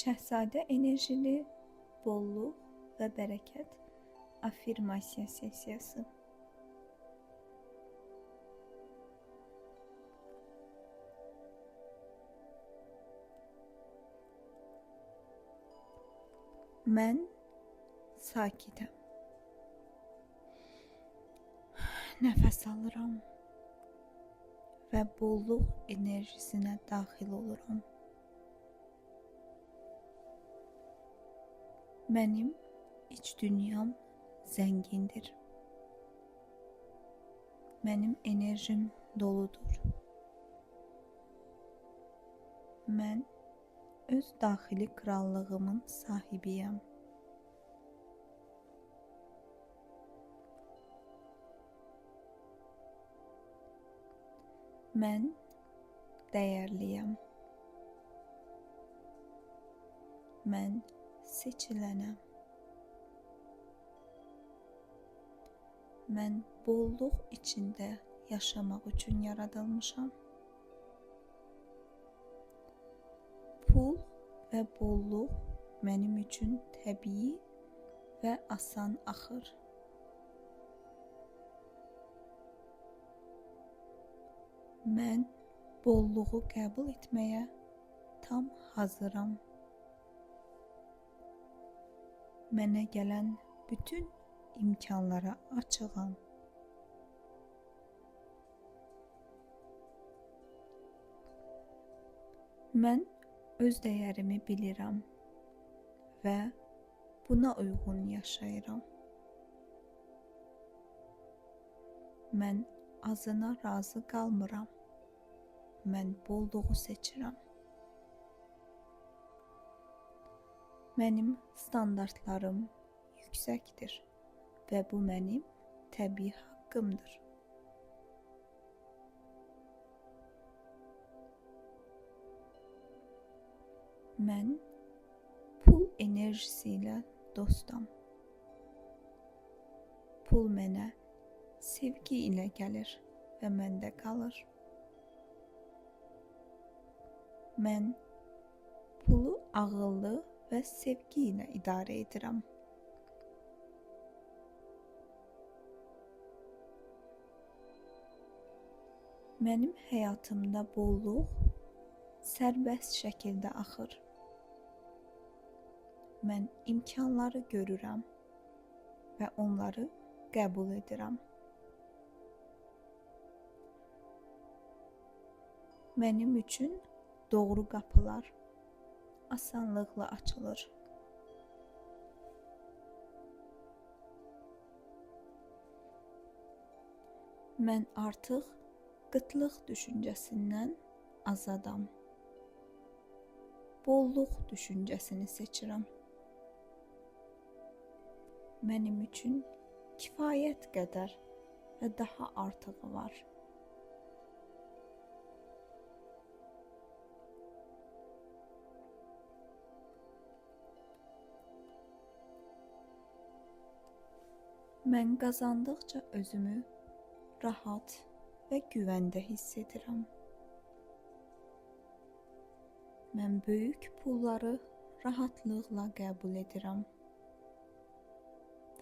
Şəhzadə enerjili bolluq və bərəkət affirmasiya sessiyası. Mən sakitəm. Nəfəs alıram və bolluq enerjisinə daxil oluram. Mənim iç dünyam zəngindir. Mənim enerjim doludur. Mən öz daxili krallığımın sahibiyəm. Mən dəyərliyəm. Mən seçilənəm. Mən bolluq içində yaşamaq üçün yaradılmışam. Pul və bolluq mənim üçün təbii və asan axır. Mən bolluğu qəbul etməyə tam hazıram. Mənə gələn bütün imkanlara açığam. Mən öz dəyərimi bilirəm və buna uyğun yaşayıram. Mən azına razı qalmıram. Mən bolluğu seçirəm. Mənim standartlarım yüksəkdir və bu mənim təbii haqqımdır. Mən pul enerjisi ilə dostam. Pul mənə sevgi ilə gəlir və məndə qalır. Mən pulu ağıllı və sevgi ilə idarə edirəm. Mənim həyatımda bolluq sərbəst şəkildə axır. Mən imkanları görürəm və onları qəbul edirəm. Mənim üçün doğru qapılar asanlıqla açılır. Mən artıq qıtlıq düşüncəsindən azadam. Bolluq düşüncəsini seçirəm. Mənim üçün kifayət qədər və daha artığı var. Mən qazandıqca özümü rahat və güvəndə hiss edirəm. Mən böyük pulları rahatlıqla qəbul edirəm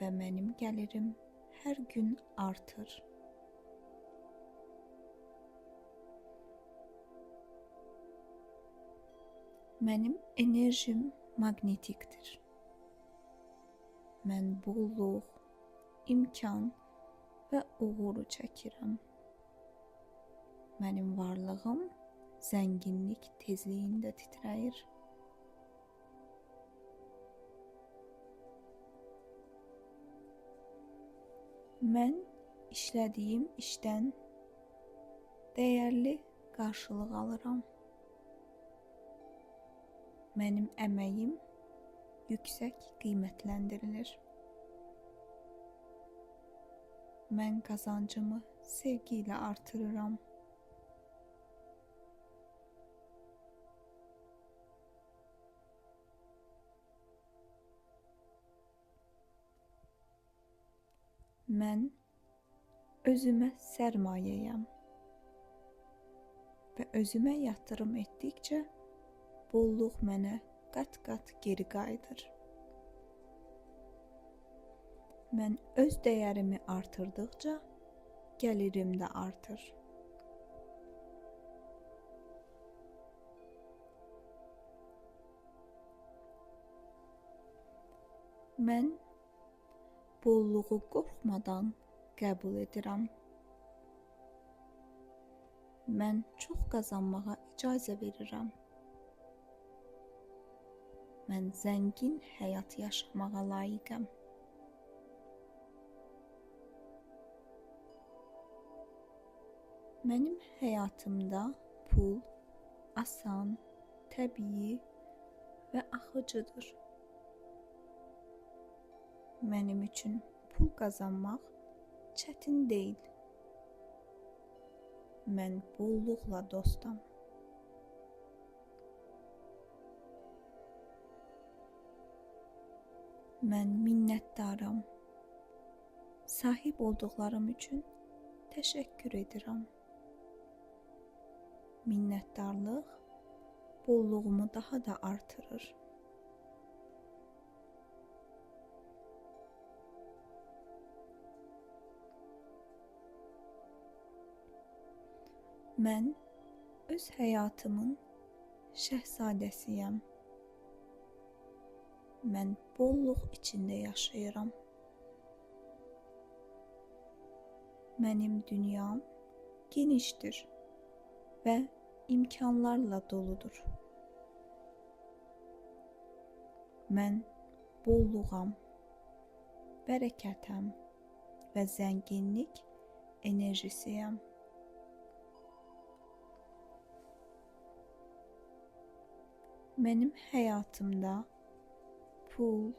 və mənim gəlirim hər gün artır. Mənim enerjim maqnetikdir. Mən bolluq, imkan və uğuru çəkirəm. Mənim varlığım zənginlik tezliyində titrəyir. Mən işlədiyim işdən dəyərli qarşılıq alıram. Mənim əməyim yüksək qiymətləndirilir. Mən qazancımı sevgi ilə artırıram. Mən özümə sərmayəyəm və özümə yatırım etdikcə bolluq mənə qat-qat geri qayıdır. Mən öz dəyərimi artırdıqca gəlirim də artır. Mən bolluğu qorxmadan qəbul edirəm. Mən çox qazanmağa icazə verirəm. Mən zəngin həyat yaşamağa layiqəm. Mənim həyatımda pul asan, təbii və axıcıdır. Mənim üçün pul qazanmaq çətin deyil. Mən bolluqla dostam. Mən minnətdaram. Sahib olduqlarım üçün təşəkkür edirəm. Minnətdarlıq bolluğumu daha da artırır. Mən öz həyatımın şəhzadəsiyəm. Mən bolluq içində yaşayıram. Mənim dünyam genişdir və imkanlarla doludur. Mən bolluğam, bərəkətəm və zənginlik enerjisiyəm. Mənim həyatımda pul,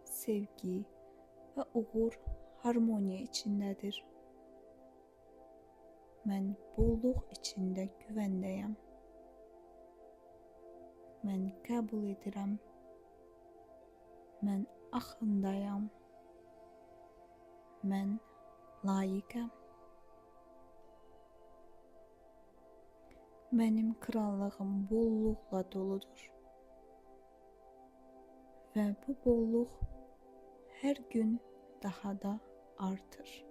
sevgi və uğur harmoniya içindədir. Mən bolluq içində güvəndəyəm. Mən qəbul edirəm. Mən axındayam. Mən layiqəm. Mənim krallığım bolluqla doludur. Və bu bolluq hər gün daha da artır.